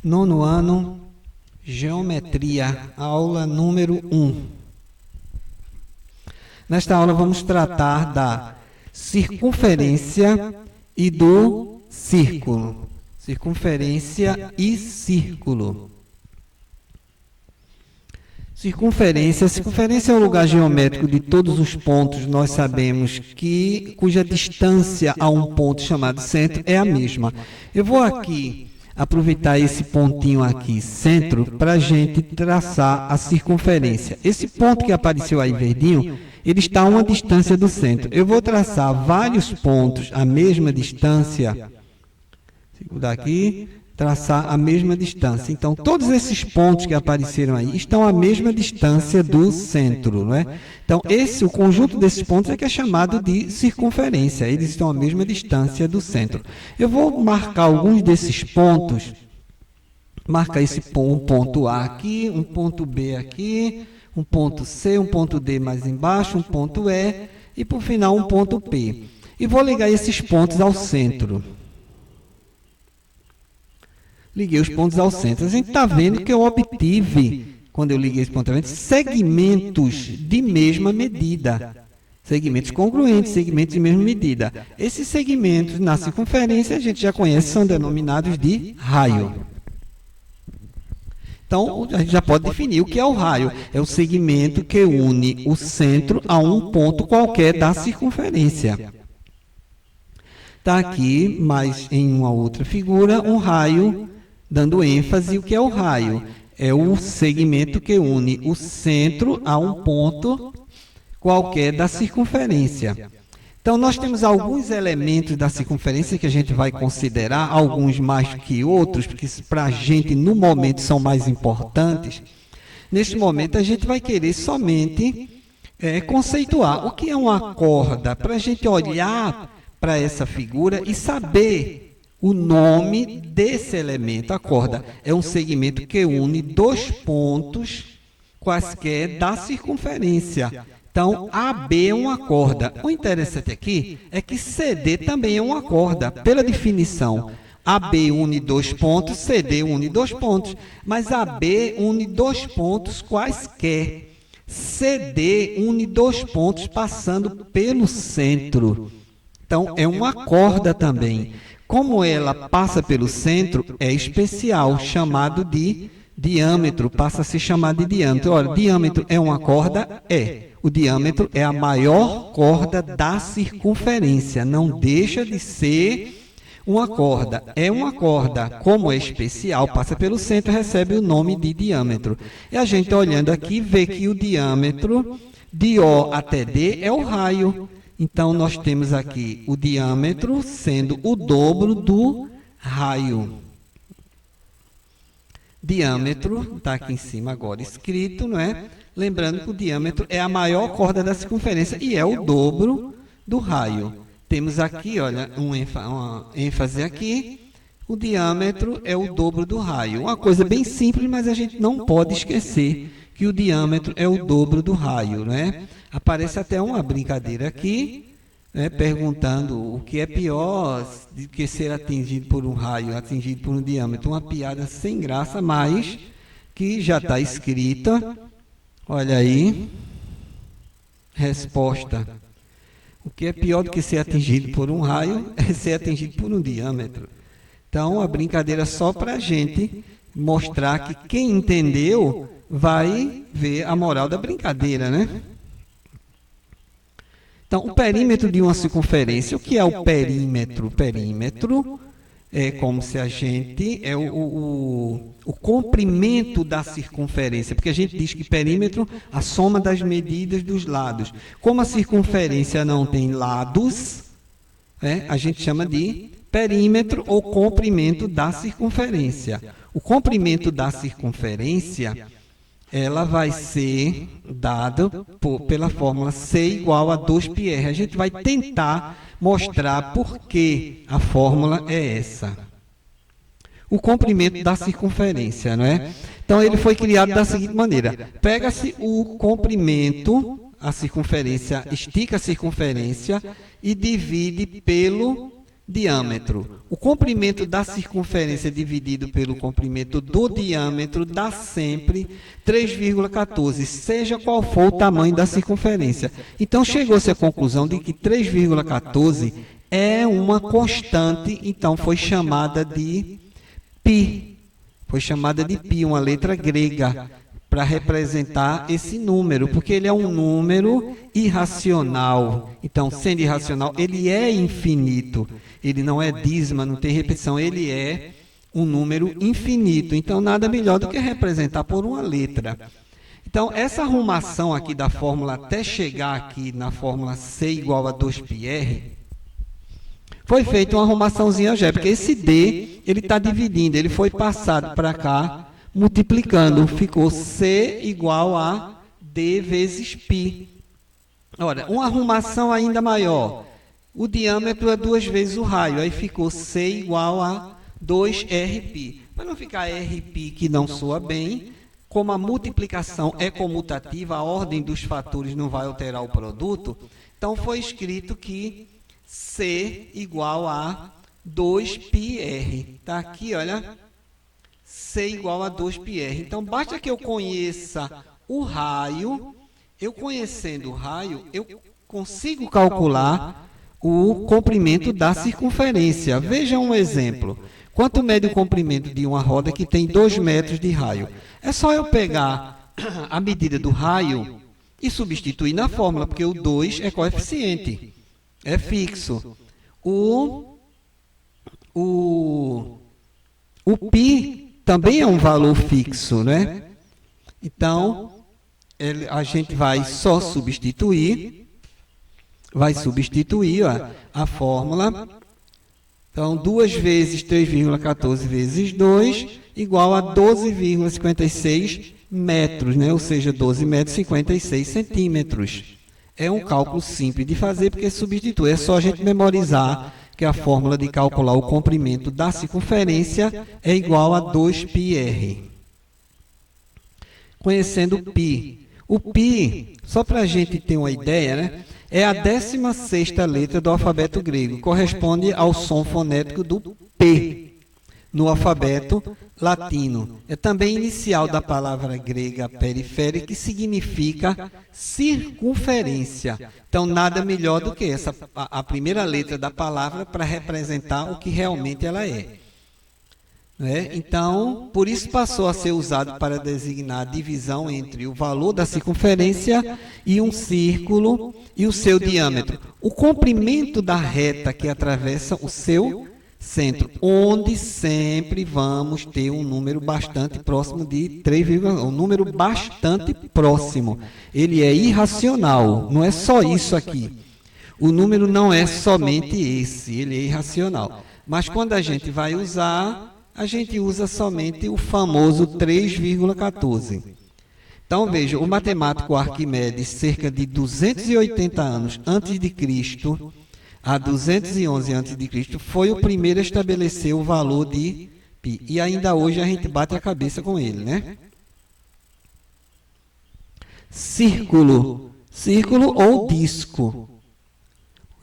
Nono ano, Geometria, aula número 1. Nesta aula vamos tratar da circunferência e do círculo. Circunferência e círculo. Circunferência é o lugar geométrico de todos os pontos, nós sabemos cuja distância a um ponto chamado centro é a mesma. Eu vou aqui aproveitar esse pontinho aqui, centro, para a gente traçar a circunferência. Esse ponto que apareceu aí verdinho, ele está a uma distância do centro. Eu vou traçar vários pontos à mesma distância. Segurar aqui, traçar a mesma distância. Então, todos esses pontos que apareceram aí estão à mesma distância do centro, não é? Então, o conjunto desses pontos é que é chamado de circunferência. Eles estão à mesma distância do centro. Eu vou marcar alguns desses pontos. Marca um ponto A aqui, um ponto B aqui, um ponto C, um ponto D mais embaixo, um ponto E e, por final, um ponto P. E vou ligar esses pontos ao centro. Liguei os pontos ao centro. A gente está vendo que eu obtive, quando eu liguei esse ponto ao centro, segmentos de mesma medida. Segmentos congruentes, segmentos de mesma medida. Esses segmentos na circunferência, a gente já conhece, são denominados de raio. Então, a gente já pode definir o que é o raio. É o segmento que une o centro a um ponto qualquer da circunferência. Está aqui, mas em uma outra figura, um raio dando ênfase. O que é o raio? É o segmento que une o centro a um ponto qualquer da circunferência. Então, nós temos alguns elementos da circunferência que a gente vai considerar, alguns mais que outros, porque para a gente, no momento, são mais importantes. Neste momento, a gente vai querer somente conceituar o que é uma corda, para a gente olhar para essa figura e saber o nome desse elemento. A corda é um segmento que une dois pontos quaisquer da circunferência. Então, AB é uma corda. O interessante aqui é que CD também é uma corda, pela definição. AB une dois pontos, CD une dois pontos, mas AB une dois pontos quaisquer. CD une dois pontos passando pelo centro. Então, é uma corda também. Como ela passa pelo centro, é especial, chamado de diâmetro, passa a ser chamado de diâmetro. Ora, diâmetro é uma corda? É. O diâmetro é a maior corda da circunferência, não deixa de ser uma corda. É uma corda, como é especial, passa pelo centro, recebe o nome de diâmetro. E a gente olhando aqui, vê que o diâmetro de O até D é o raio. Então, nós temos aqui o diâmetro sendo o dobro do raio. Diâmetro, está aqui em cima agora escrito, não é? Lembrando que o diâmetro é a maior corda da circunferência e é o dobro do raio. Temos aqui, olha, uma ênfase aqui. O diâmetro é o dobro do raio. Uma coisa bem simples, mas a gente não pode esquecer que o diâmetro é o dobro do raio, não é? Aparece até uma brincadeira aqui, né, perguntando o que é pior do que ser atingido por um raio, atingido por um diâmetro. Uma piada sem graça, mas que já está escrita. Olha aí. Resposta. O que é pior do que ser atingido por um raio é ser atingido por um diâmetro. Então, a brincadeira só para a gente mostrar que quem entendeu vai ver a moral da brincadeira, né? Então, o perímetro de uma circunferência, o que é o perímetro? O perímetro é como se a gente... é o comprimento da circunferência, porque a gente diz que perímetro, a soma das medidas dos lados. Como a circunferência não tem lados, a gente chama de perímetro ou comprimento da circunferência. O comprimento da circunferência, ela vai ser dada pela fórmula C igual a 2πr. A gente vai tentar mostrar por que a fórmula é essa. O comprimento da circunferência, não é? Então, ele foi criado da seguinte maneira. Pega-se o comprimento, a circunferência, estica a circunferência e divide pelo diâmetro. O comprimento da circunferência dividido pelo comprimento do diâmetro dá sempre 3,14, seja qual for o tamanho da circunferência. Então, chegou-se à conclusão de que 3,14 é uma constante, então foi chamada de π. Foi chamada de π, uma letra grega, para representar esse número, porque ele é um número irracional. Então, sendo irracional, ele é infinito. Ele não é dízima, não tem repetição, ele é um número infinito. Então, nada melhor do que representar por uma letra. Então, essa arrumação aqui da fórmula até chegar aqui na fórmula C igual a 2πr, foi feita uma arrumaçãozinha algébrica, porque esse D, ele está dividindo, ele foi passado para cá, multiplicando, ficou C igual a D vezes π. Ora, uma arrumação ainda maior. O diâmetro é 2 vezes o raio, aí ficou C igual a 2rπ. Para não ficar rπ que não soa bem, como a multiplicação é comutativa, a ordem dos fatores não vai alterar o produto, então foi escrito que C igual a 2πr. Está aqui, olha, C igual a 2πr. Então, basta que eu conheça o raio. Eu conhecendo o raio, eu consigo calcular o comprimento da circunferência. Veja um exemplo. Quanto mede o comprimento de uma roda que tem 2 metros de raio? É só eu pegar a medida do raio e substituir na fórmula, porque o 2 é coeficiente, é fixo. O π também é um valor fixo, né? Então, a gente vai só substituir, ó, a fórmula. Então, 2 vezes 3,14 vezes 2, igual a 12,56 metros, né? Ou seja, 12 metros e 56 centímetros. É um cálculo simples de fazer, porque substitui. É só a gente memorizar que a fórmula de calcular o comprimento da circunferência é igual a 2πr. Conhecendo o π. O π, só para a gente ter uma ideia, né, é a 16ª letra do alfabeto grego. Corresponde ao som fonético do P no alfabeto latino. É também inicial da palavra grega periférica, que significa circunferência. Então, nada melhor do que essa, a primeira letra da palavra para representar o que realmente ela é. Né? Então, por isso passou a ser usado para designar a divisão entre o valor da circunferência e um círculo e o seu diâmetro. O comprimento da reta que atravessa o seu centro, onde sempre vamos ter um número bastante próximo de 3, um número bastante próximo. Ele é irracional, não é só isso aqui. O número não é somente esse, ele é irracional. Mas quando a gente vai usar, a gente usa somente o famoso 3,14. Então, veja, o matemático Arquimedes, cerca de 280 anos antes de Cristo, a 211 a.C., foi o primeiro a estabelecer o valor de π. E ainda hoje a gente bate a cabeça com ele, né? Círculo. Círculo ou disco.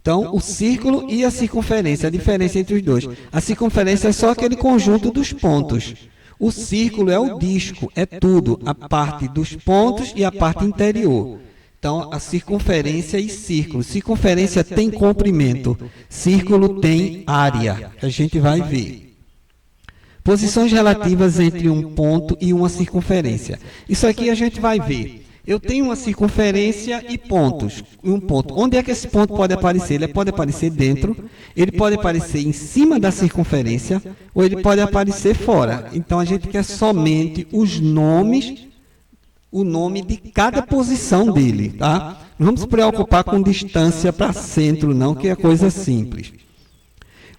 Então, o círculo e a circunferência, a diferença entre os dois. A circunferência é só aquele conjunto dos pontos. O círculo é o disco, é tudo, a parte dos pontos e a parte interior. Então, a circunferência e círculo. Circunferência tem comprimento, círculo tem área, que a gente vai ver. Posições relativas entre um ponto e uma circunferência. Isso aqui a gente vai ver. Eu tenho uma circunferência e pontos. Um ponto. Onde é que esse ponto pode aparecer? Ele pode aparecer dentro, ele pode aparecer em cima da circunferência, ou ele pode aparecer fora. Então, a gente quer somente os nomes, o nome de cada posição dele, tá? Não vamos se preocupar com distância para centro, não, que é coisa simples.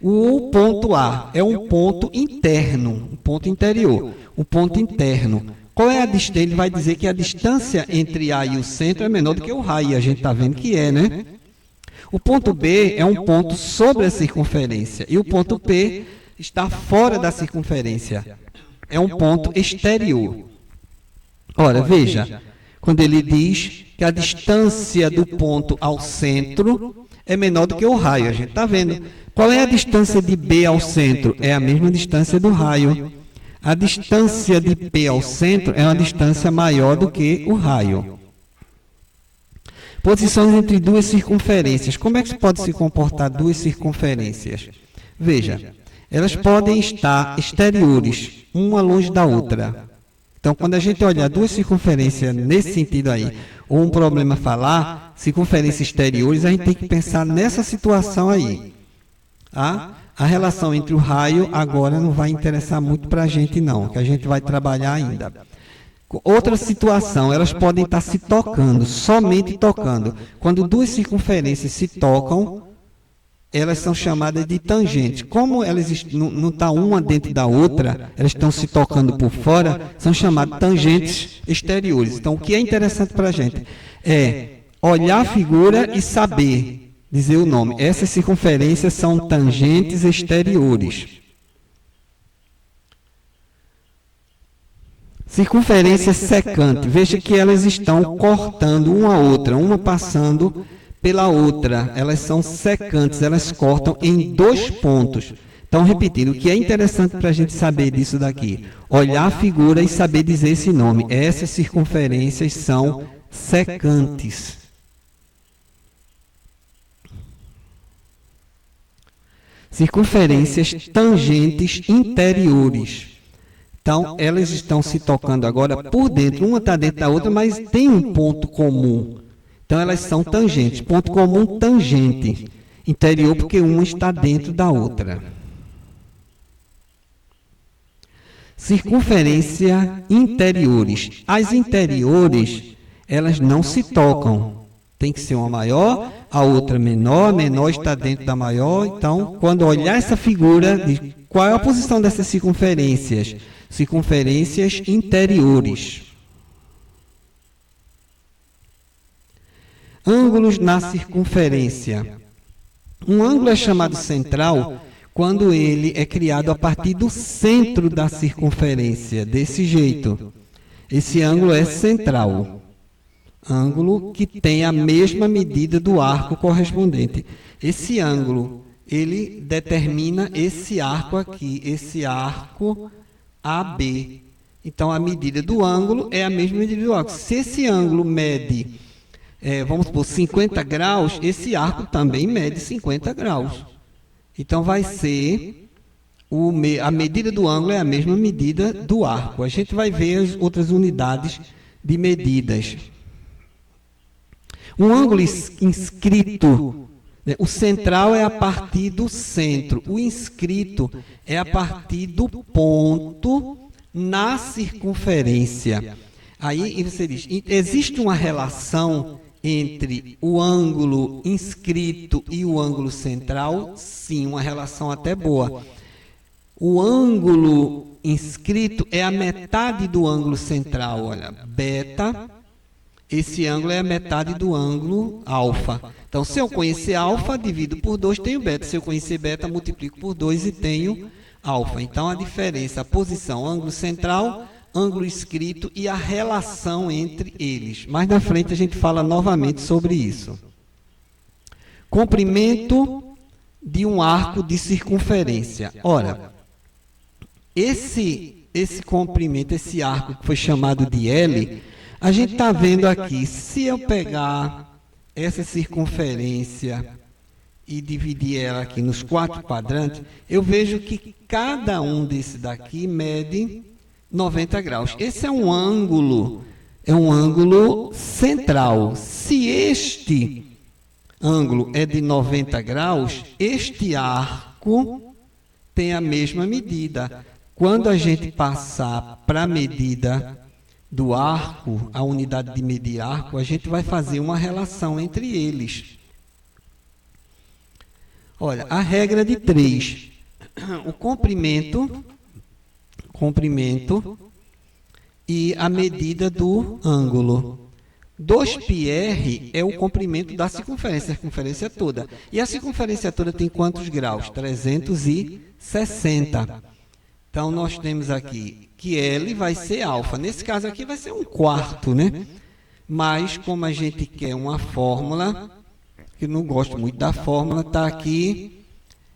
O ponto A é um ponto interno, um ponto interior, um ponto interno. Qual é a distância? Ele vai dizer que a distância entre A e o centro é menor do que o raio, e a gente está vendo que é, né? O ponto B é um ponto sobre a circunferência, e o ponto P está fora da circunferência. É um ponto exterior. Ora, veja, quando ele diz que a distância do ponto ao centro é menor do que o raio. A gente está vendo. Qual é a distância de B ao centro? É a mesma distância do raio. A distância de P ao centro é uma distância maior do que o raio. Posições entre duas circunferências. Como é que pode se comportar duas circunferências? Veja, elas podem estar exteriores, uma longe da outra. Então, quando a gente olhar duas circunferências nesse sentido aí, ou um problema falar, circunferências exteriores, a gente tem que pensar nessa situação aí. A relação entre o raio agora não vai interessar muito para a gente não, que a gente vai trabalhar ainda. Outra situação, elas podem estar se tocando, somente tocando. Quando duas circunferências se tocam, elas são chamadas de tangentes. Como elas não estão uma dentro da outra, elas estão se tocando por fora, são chamadas tangentes exteriores. Então, o que é interessante para a gente é olhar a figura e saber dizer o nome. Essas circunferências são tangentes exteriores. Circunferência secante. Veja que elas estão cortando uma a outra, uma passando pela outra. Elas são secantes, elas cortam em dois pontos. Então, repetindo, o que é interessante para a gente saber disso daqui? Olhar a figura e saber dizer esse nome. Essas circunferências são secantes. Circunferências tangentes interiores. Então, elas estão se tocando agora por dentro. Uma está dentro da outra, mas tem um ponto comum. Então, elas são tangentes. Ponto comum, tangente. Interior, porque uma está dentro da outra. Circunferência interiores. As interiores, elas não se tocam. Tem que ser uma maior, a outra menor. A menor está dentro da maior. Então, quando olhar essa figura, qual é a posição dessas circunferências? Circunferências interiores. Ângulos na circunferência. Um ângulo é chamado central quando ele é criado a partir do centro da circunferência, desse jeito. Esse ângulo é central. Ângulo que tem a mesma medida do arco correspondente. Esse ângulo, ele determina esse arco aqui, esse arco AB. Então, a medida do ângulo é a mesma medida do arco. Se esse ângulo mede, vamos supor, 50 graus, esse arco também mede 50 graus. Então, vai ser, a medida do ângulo é a mesma medida do arco. A gente vai ver as outras unidades de medidas. Um ângulo inscrito, o central é a partir do centro, o inscrito é a partir do ponto na circunferência. Aí você diz, existe uma relação entre o ângulo inscrito e o ângulo central? Sim, uma relação até boa. O ângulo inscrito é a metade do ângulo central, olha, beta. Esse ângulo é a metade do ângulo alfa. Então, se eu conhecer alfa, divido por 2, tenho beta. Se eu conhecer beta, multiplico por 2 e tenho alfa. Então, a diferença, a posição, ângulo central, ângulo inscrito e a relação entre eles. Mais na frente, a gente fala novamente sobre isso. Comprimento de um arco de circunferência. Ora, esse comprimento, esse arco que foi chamado de L, a gente está vendo aqui, se eu pegar essa circunferência e dividir ela aqui nos 4 quadrantes, eu vejo que cada um desse daqui mede 90 graus. Esse é um ângulo central. Se este ângulo é de 90 graus, este arco tem a mesma medida. Quando a gente passar para a medida do arco, a unidade de medir arco, a gente vai fazer uma relação entre eles. Olha, a regra de 3. O comprimento e a medida do ângulo. 2πr é o comprimento da circunferência, a circunferência toda. E a circunferência toda tem quantos graus? 360. Então, nós temos aqui que L vai ser alfa. Nesse caso aqui vai ser 1/4, né? mas como a gente quer uma fórmula, que não gosto muito da fórmula, está aqui.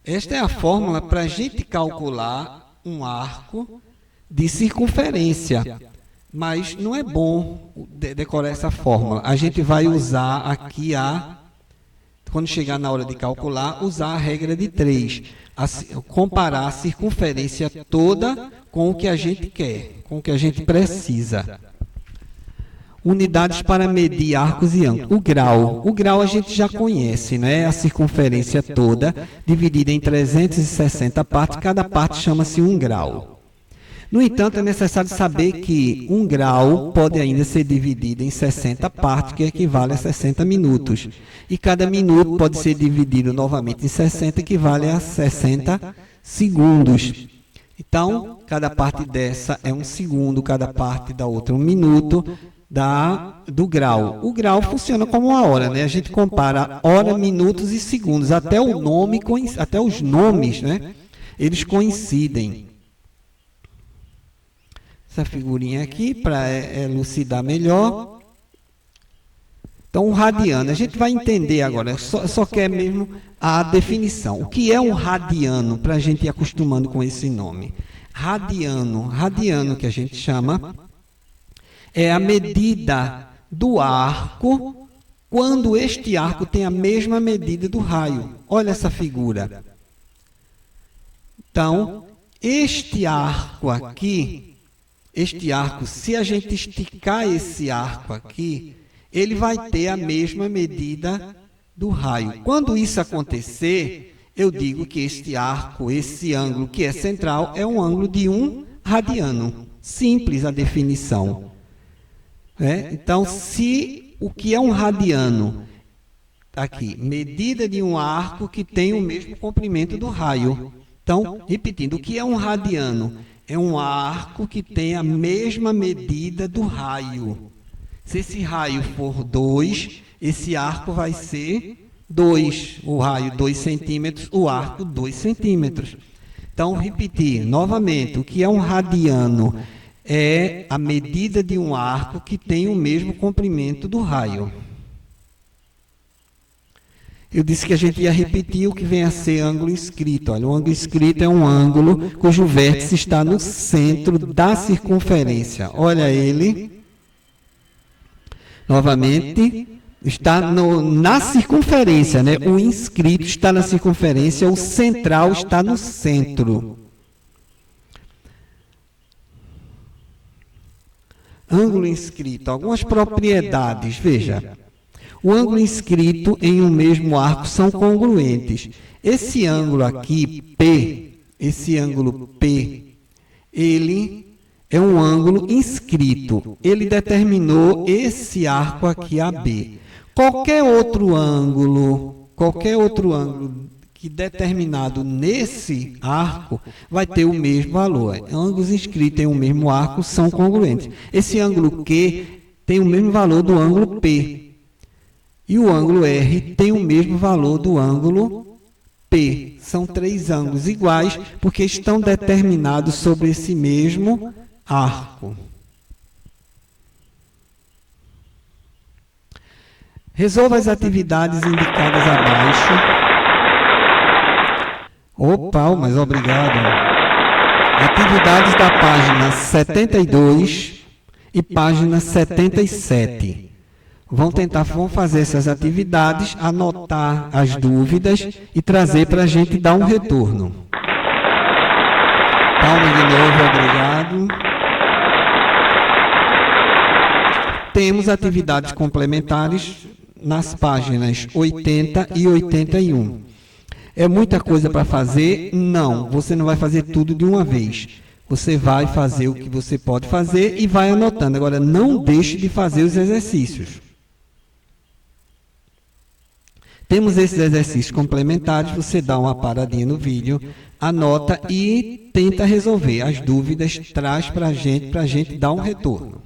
Esta é a fórmula para a gente calcular um arco de circunferência, mas não é bom decorar essa fórmula. A gente vai usar aqui quando chegar na hora de calcular, usar a regra de 3. Comparar a circunferência toda com o que a gente quer, com o que a gente precisa. Unidades para medir arcos e ângulos. O grau a gente já conhece, né? A circunferência toda, dividida em 360 partes, cada parte chama-se 1 grau. No entanto, é necessário saber que 1 grau pode ainda ser dividido em 60 partes, que equivale a 60 minutos. E cada minuto pode ser dividido novamente em 60, que equivale a 60 segundos. Então, cada parte dessa é 1 segundo, cada parte da outra 1 minuto, do grau. O grau funciona como uma hora, né? A gente compara hora, minutos e segundos. Até os nomes, né? Eles coincidem. Essa figurinha aqui, para elucidar melhor. Então, o radiano. A gente vai entender agora, só quer mesmo a definição. O que é um radiano, para a gente ir acostumando com esse nome? Radiano que a gente chama, é a medida do arco quando este arco tem a mesma medida do raio. Olha essa figura. Então, este arco aqui, se a gente esticar esse arco aqui, ele vai ter a mesma medida do raio. Quando isso acontecer, eu digo que este arco, esse ângulo que é central, é um ângulo de 1 radiano. Simples a definição. Então, o que é um radiano? Aqui, medida de um arco que tem o mesmo comprimento do raio. Então, repetindo, o que é um radiano? É um arco que tem a mesma medida do raio. Se esse raio for 2, esse arco vai ser 2. O raio 2 centímetros, o arco 2 centímetros. Então, repetir novamente, o que é um radiano? É a medida de um arco que tem o mesmo comprimento do raio. Eu disse que a gente ia repetir o que vem a ser ângulo inscrito. Olha, o ângulo inscrito é um ângulo cujo vértice está no centro da circunferência. Olha ele. Novamente, está na circunferência, né? O inscrito está na circunferência, o central está no centro. Ângulo inscrito, algumas propriedades, veja. O ângulo inscrito em um mesmo arco são congruentes. Esse ângulo aqui, P, ele é um ângulo inscrito. Ele determinou esse arco aqui, AB. Qualquer outro ângulo que determinado nesse arco vai ter o mesmo valor. Ângulos inscritos em um mesmo arco são congruentes. Esse ângulo Q tem o mesmo valor do ângulo P. E o ângulo R tem o mesmo valor do ângulo P. São 3 ângulos iguais porque estão determinados sobre esse mesmo arco. Resolva as atividades indicadas abaixo. Opa, mas obrigado. Atividades da página 72 e página 77. Vão fazer essas atividades, anotar as dúvidas e trazer para a gente dar um retorno. Palma de novo, obrigado. Temos atividades complementares nas páginas 80 e 81. É muita coisa para fazer? Não, você não vai fazer tudo de uma vez. Você vai fazer o que você pode fazer e vai anotando. Agora, não deixe de fazer os exercícios. Temos esses exercícios complementares, você dá uma paradinha no vídeo, anota e tenta resolver. As dúvidas traz para a gente dar um retorno.